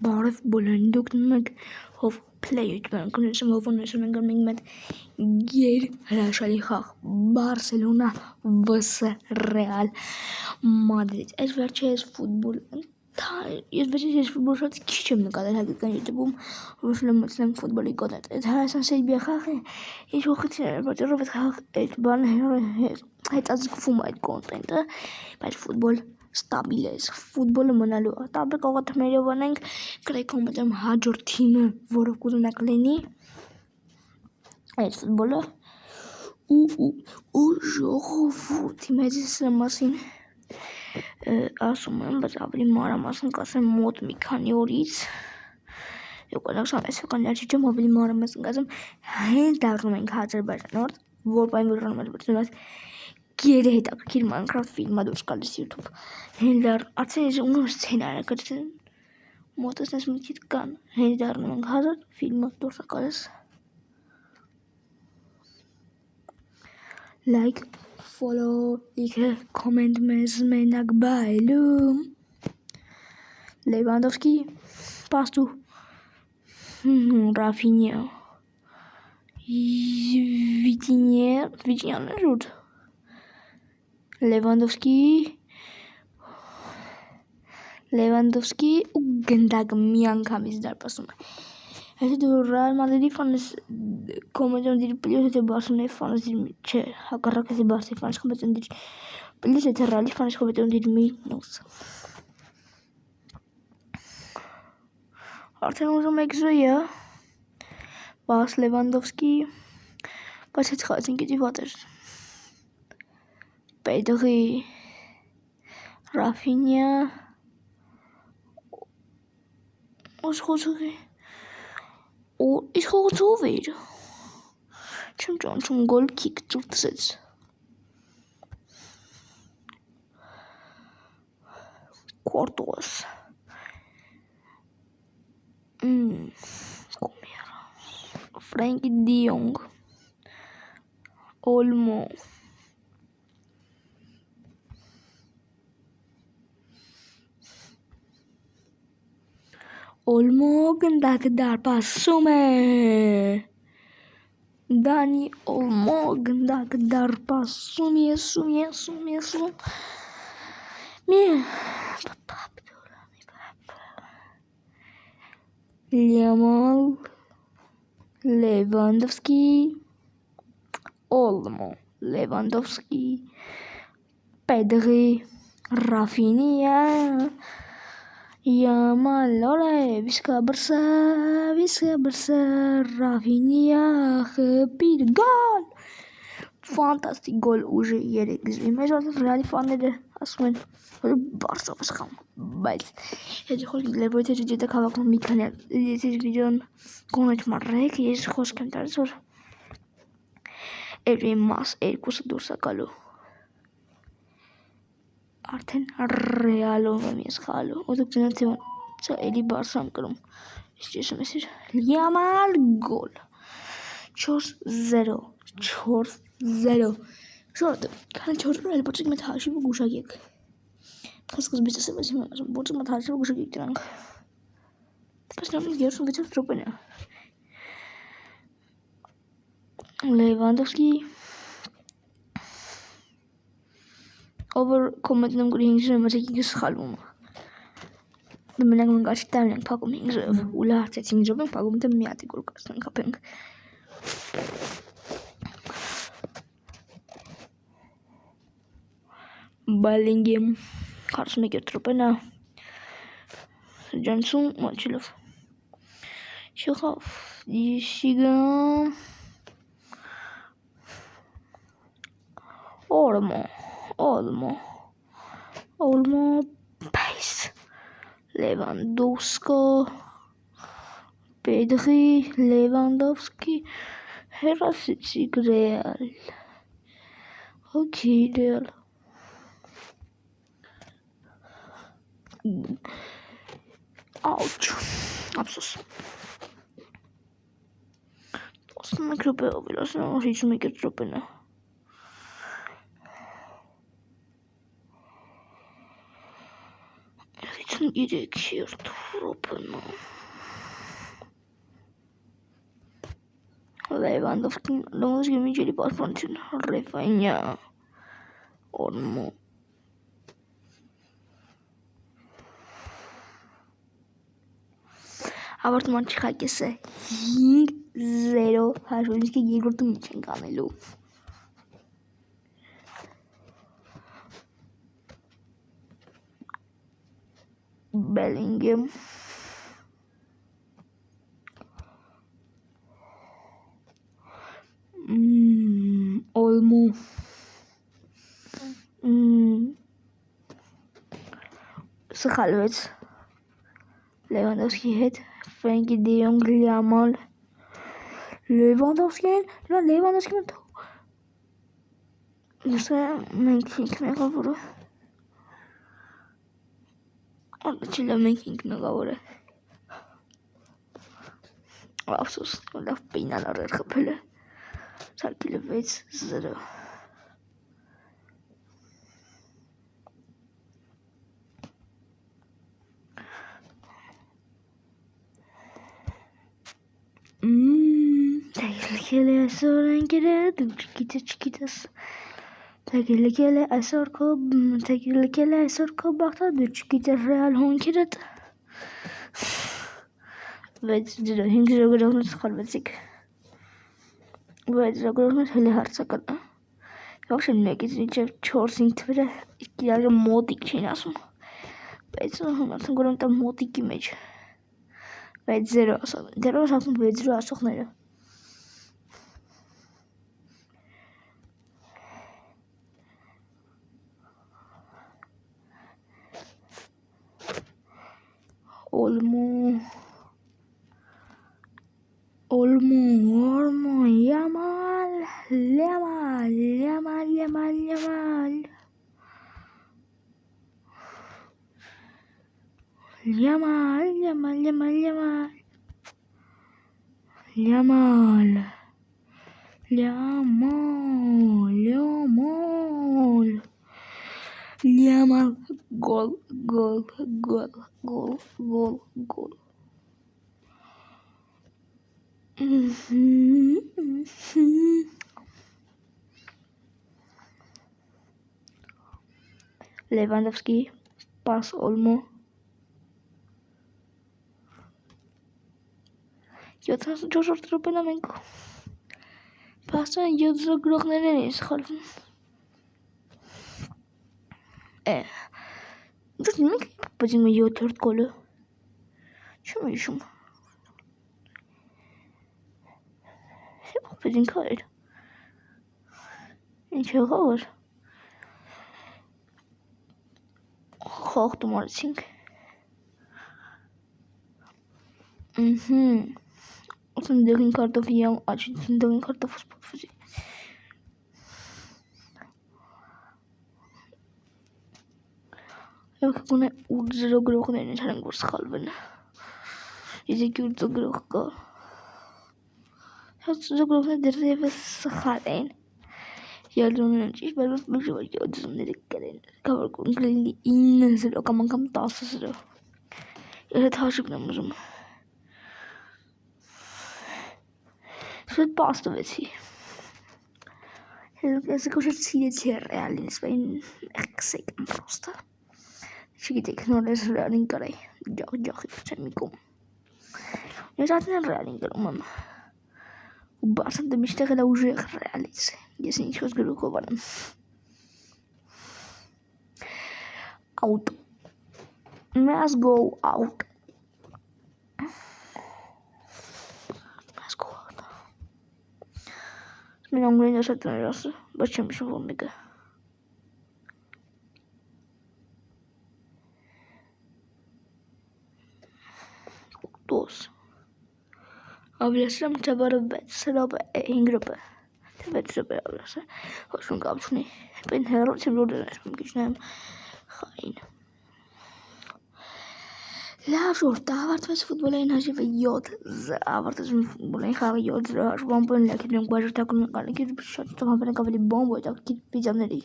Բարև բոլորին, դուք նույնք հով play YouTube-ն կնշում հովնշում ենք մենք մետ գեր հրաշալի խաղ Բարսելոնա vs Ռեալ Մադրիդ։ Այս վերջի այս ֆուտբոլ ես վերջի ֆուտբոլ շատ քիչ եմ նկատել հայկական YouTube-ում, ոչ լմացնեմ ֆուտբոլի կոնտենտ։ Այդ Հայաստան Սերբիա խաղը ինչ ուղղություններ պատճառով այդ բանը հետաձգվում այդ կոնտենտը, բայց ֆուտբոլ ստաբիլ է, ֆուտբոլը մնալու է։ Տարբեր կողմերով անենք, գրեքոմ եմ հաջորդ թիմը, որը կուզենաք լինի այդ ֆուտբոլը ու ժողովուրդի մեծ մասին ասում եմ, բայց ավելի մանրամասն կասեմ մոտ մի քանի օրից 2026 թվականին ավելի մանրամասն կասեմ հենց դառնում ենք Ադրբեջանորդ, որ բան որ բերում գերը հետաքրքիր Minecraft ֆիլմա դուրս գալիս YouTube հենց արդեն ունեմ սցենարը գրել մոտս մի քիչ կան հենց դառնում ենք հազար ֆիլմը դուրս գալիս like follow like comment մեզ մենակ բայլում Lewandowski Pastu Rafinha Vitinha ժուտ Lewandowski ու գնդակ մի անգամից դարպասում է։ Եթե դու Real Madrid-ի ֆան ես, կոմենտում դիր պլյուս, եթե Barcelona-ի ֆան ես, չէ, հակառակ եթե Barca-ի ֆան ես, կոմենտում դիր պլյուս, եթե Real-ի ֆան ես, կոմենտում դիր մինուս։ Արդեն ուզում եք զոյը, բաս Lewandowski, բայց հետ խաղացին գետի վատ էր։ Pedri, Rafinha, Իսկ խողոցով էր, չեմ ճանչում գոլ քիք ծուրծեց, Կորտուս, Ֆրենկի դի Յոնգ, Olmo գնդակ դարպասում է Դանի Olmo գնդակ դարպասում Լիամալ Lewandowski Olmo Lewandowski Pedri Rafinha Yamal olay Visca Barça Rafinha խփիր գոլ Ֆանտաստիկ գոլ ուժը 3-0 Մեր Ռեալի ֆանները ասում են որ Բարսով ես խաղում բայց եթե խոսք լեբրոյթը դիտեք հավակնում մի քանի եթե վիդեոն կոնետ մարեք ես խոսք եմ տալիս որ Every mass 2-ը դուրս է գալու Արդեն Ռեալով եմ ես խաղալու ու դուք դնած եմ էլի Բարսան կրում Ես Լիամալ գոլ 4-0 Շորտ քան 4 էլ ոչ մեկ հաշիվը գուշակեք Սկզբից ասեմ ոչ մեկ հաշիվը գուշակեք դրանք Դες նամին 36 րոպեն է Lewandowski Over կոմենտնում գրի 5 մտեք ինքը սխալվում Դու մենակ մենք աչի տայմն ենք պակում 5 ժով ու լարցեց 5 ժով ենք պակում թե մի ատի գոր կասնենք հապենք Բալինգեմ 41 րոպեն է Ջանցում մաչելով Շոխավ Դիշիգա Olmo Pace Lewandowski Pedri Lewandowski Հերասիցիկ Real Okay Real Ouch Ափսոս 11 րոպե ավելացնում 51 րոպեն է 3 րոպե։ Լևանդովսկի միջերի պաշտպանություն, Ռաֆինյա, Օլմո։ Ավարտում անչխակեսը 5-0 հաշվարկի երկրորդը միջ ենք անելու։ Բելինգեմ, Օլմո, սխալվեց Լևանդովսկի հետ, Ֆրենկի դե Յոնգ, Յամալ, Լևանդովսկին մենք ենք մեղավորը։ Չիլա մենք ենք մեղավորը։ Ափսոս, լավ պենալ առեր խփելը։ Սարքելը 6-0։ Թագելքել է այսօր ընկերը, դու չգիտես։ Թագելքել է այսօր քո բախտը, դու չգիտես ռեալ հոնքերդ։ 6-0, 5 գրողներ սխալվեցիք։ 6 գրողներ հելի հարցական։ Ողջույն 1-ից մինչև 4-5 թվերը իրար մոտիկ չեն ասում։ Բայց արդեն գորում տա մոտիկի մեջ։ 6-0 ասում, դեռ ասում 6-0 ասողները։ Օլմո, Յամալ, գոլ։ Լևանդովսկի, պաս Օլմո, 74 րոպեն ամենք պասը 7 գրողներ են սխալվում։ Մենք պտին 7-րդ գոլը չեմ հիշում։ Պտին կայր ինչ եղավ որ խաղթում արեցինք։ Դեղին կարտով յամ աչին դեղին կարտով սպոտվեցի։ Եվ կգունե 8-0 գրողներն չարենք որ սխալվեն։ Եզեքի 8 գրող կա։ 8 գրողներ դեռևս սխալ են։ Յալդոնն են ճիշտ, բայց բժվակ 7-0-ները կրեն։ Կավարկուն կլինի 9-0 կամ անգամ 10-0։ Ես հետ հաշիվն եմ ուզում։ Շատ պաս տվեցի։ Ես կոշետ սիրեցի ռեալին, սպայն էքսեք եմ պրոստը։ Չգիտեք, նոր ես ռեալին կարայ, ջախի կրցեմ մի կոմ։ Ես ատն ռեալին կրում եմ։ Ու բասն դեմ իշտեղ էլա ուժեղ ռեալից։ Ես ինչ-ոս գրուկով անեմ։ Out. Let's go out. Мен անգլին ես այդ ներասը, բայց չեմ շում որ մեկը։ Դոս։ Ավլեսրամ չաբարը 6 րոպե, 5 րոպե։ Թե 6 րոպե ավլեսը, ոչ մեն կապ չունի։ Պեն հերոց եմ լորդեր եմ գիշնայեմ խային։ Լավ շորտ, ավարտվեց ֆուտբոլային հաշիվը 7-0, ավարտվեց ֆուտբոլային խաղը 7-0 հաշվամբոն լեքերնենք բաժրտակում են կանեքիր շատ ծոհամբերենք ավելի բոմբ ոյտակիր վիդյաների։